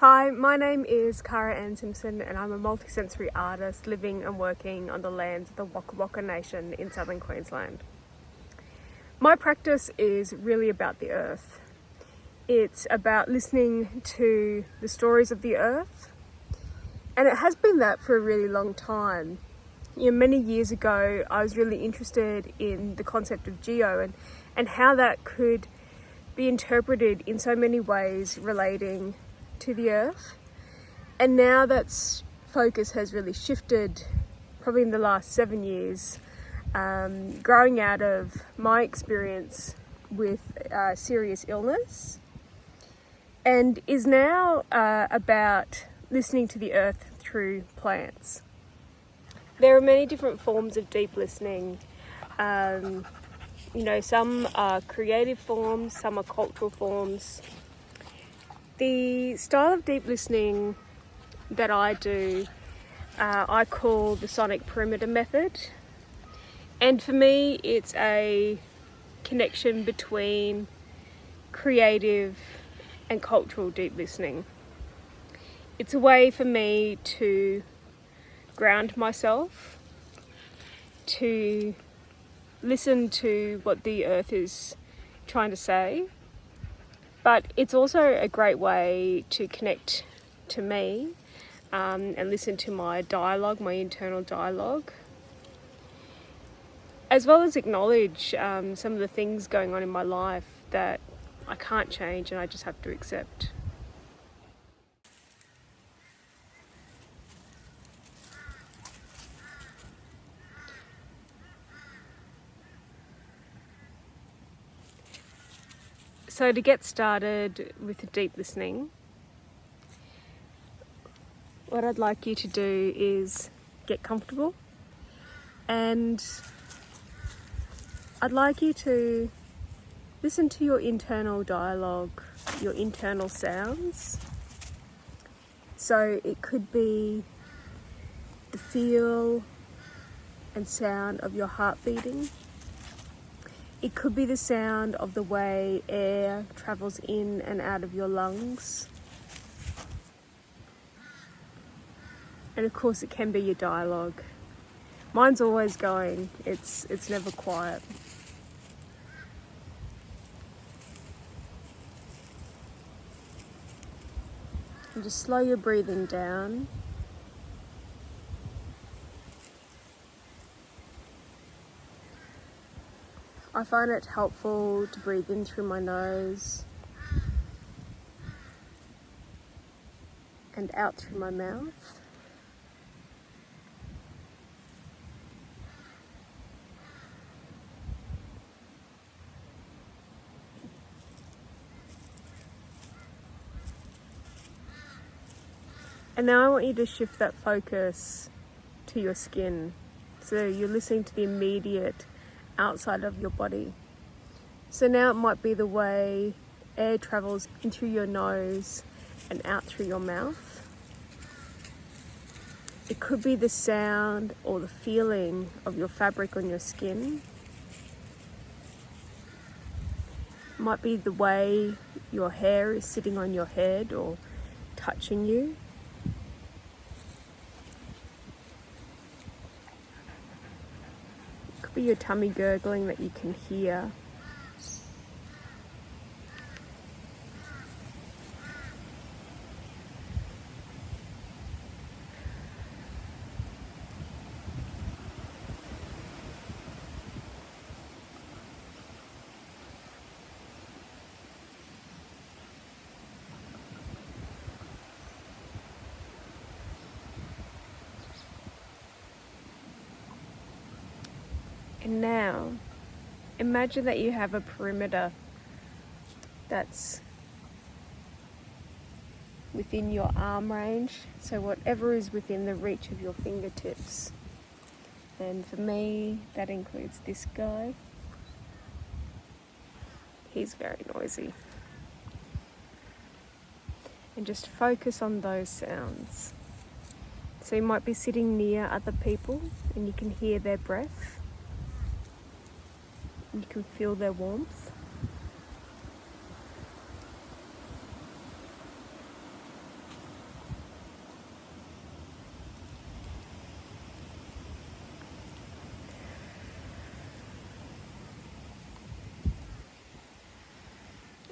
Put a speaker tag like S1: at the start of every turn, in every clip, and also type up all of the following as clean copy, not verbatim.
S1: Hi, my name is Cara-Ann and I'm a multisensory artist living and working on the lands of the Waka Waka Nation in Southern Queensland. My practice is really about the earth. It's about listening to the stories of the earth, and it has been that for a really long time. Many years ago, I was really interested in the concept of geo and how that could be interpreted in so many ways relating to the earth. And now that focus has really shifted, probably in the last 7 years, growing out of my experience with serious illness, and is now about listening to the earth through plants. There are many different forms of deep listening. Some are creative forms, some are cultural forms. The style of deep listening that I do, I call the sonic perimeter method. And for me, it's a connection between creative and cultural deep listening. It's a way for me to ground myself, to listen to what the earth is trying to say. But it's also a great way to connect to me and listen to my dialogue, my internal dialogue, as well as acknowledge some of the things going on in my life that I can't change and I just have to accept. So to get started with deep listening, what I'd like you to do is get comfortable, and I'd like you to listen to your internal dialogue, your internal sounds. So it could be the feel and sound of your heart beating. It could be the sound of the way air travels in and out of your lungs. And of course it can be your dialogue. Mine's always going, it's never quiet. And just slow your breathing down. I find it helpful to breathe in through my nose and out through my mouth. And now I want you to shift that focus to your skin. So you're listening to the immediate outside of your body. So now it might be the way air travels in through your nose and out through your mouth. It could be the sound or the feeling of your fabric on your skin. It might be the way your hair is sitting on your head or touching you. Be your tummy gurgling that you can hear. And now, imagine that you have a perimeter that's within your arm range, so whatever is within the reach of your fingertips. And for me, that includes this guy. He's very noisy. And just focus on those sounds. So you might be sitting near other people and you can hear their breath. You can feel their warmth.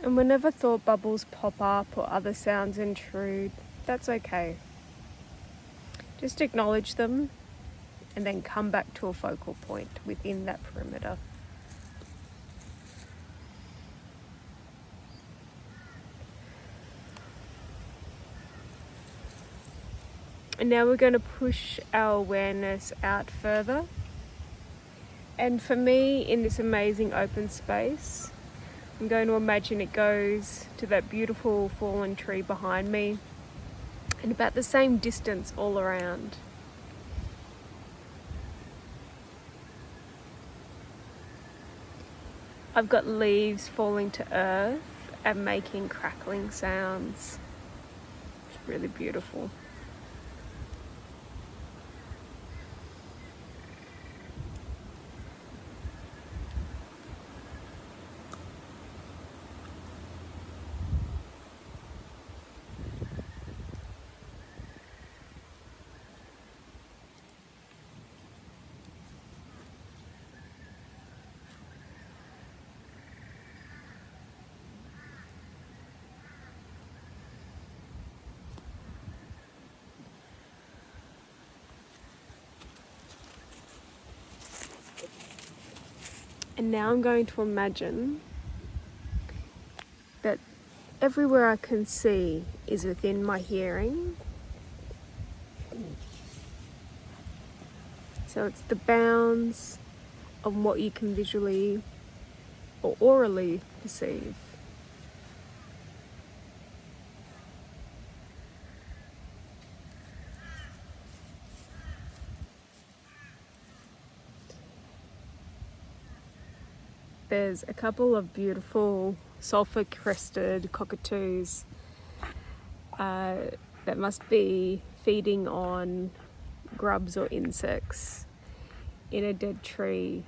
S1: And whenever thought bubbles pop up or other sounds intrude, that's okay. Just acknowledge them and then come back to a focal point within that perimeter. And now we're going to push our awareness out further. And for me, in this amazing open space, I'm going to imagine it goes to that beautiful fallen tree behind me and about the same distance all around. I've got leaves falling to earth and making crackling sounds. It's really beautiful. And now I'm going to imagine that everywhere I can see is within my hearing. So it's the bounds of what you can visually or orally perceive. There's a couple of beautiful sulphur-crested cockatoos that must be feeding on grubs or insects in a dead tree.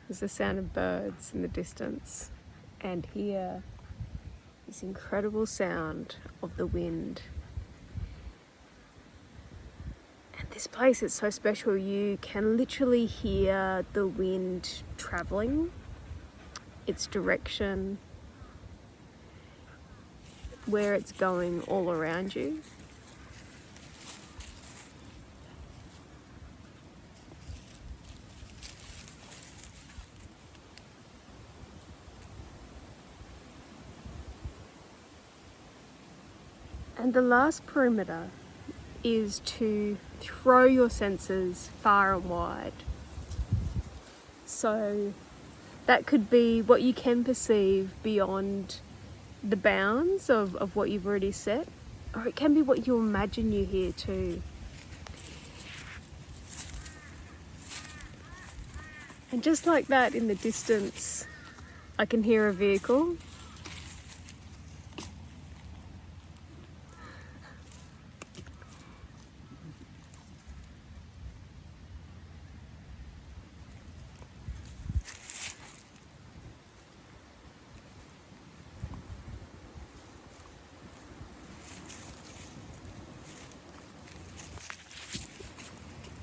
S1: There's the sound of birds in the distance, and here this incredible sound of the wind. This place is so special. You can literally hear the wind travelling, its direction, where it's going all around you. And the last perimeter is to throw your senses far and wide. So that could be what you can perceive beyond the bounds of what you've already set, or it can be what you imagine you hear too. And just like that, in the distance, I can hear a vehicle.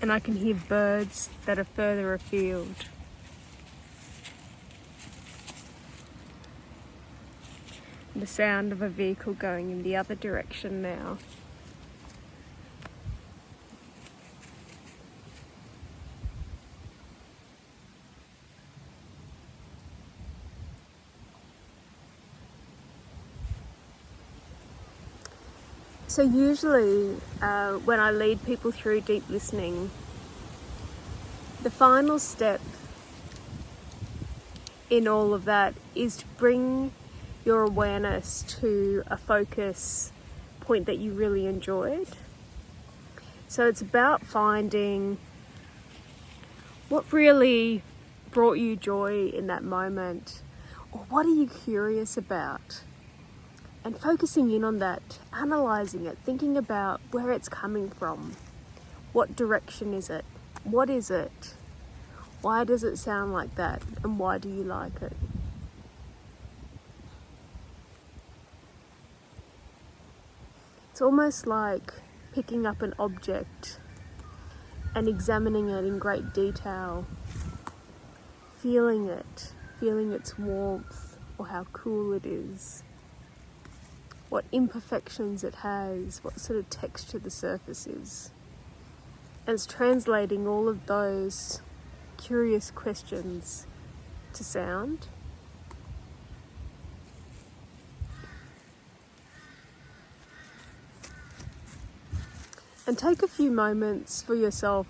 S1: And I can hear birds that are further afield. The sound of a vehicle going in the other direction now. So usually when I lead people through deep listening, the final step in all of that is to bring your awareness to a focus point that you really enjoyed. So it's about finding what really brought you joy in that moment, or what are you curious about? And focusing in on that, analysing it, thinking about where it's coming from. What direction is it? What is it? Why does it sound like that? And why do you like it? It's almost like picking up an object and examining it in great detail, feeling its warmth or how cool it is, what imperfections it has, what sort of texture the surface is. And it's translating all of those curious questions to sound. And take a few moments for yourself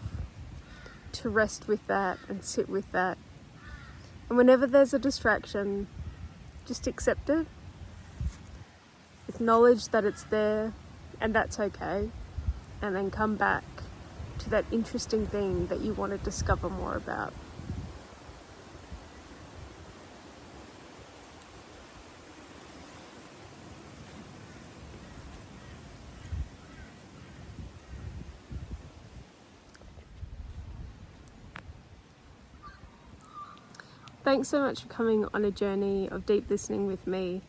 S1: to rest with that and sit with that. And whenever there's a distraction, just accept it. Acknowledge that it's there and that's okay. And then come back to that interesting thing that you want to discover more about. Thanks so much for coming on a journey of deep listening with me.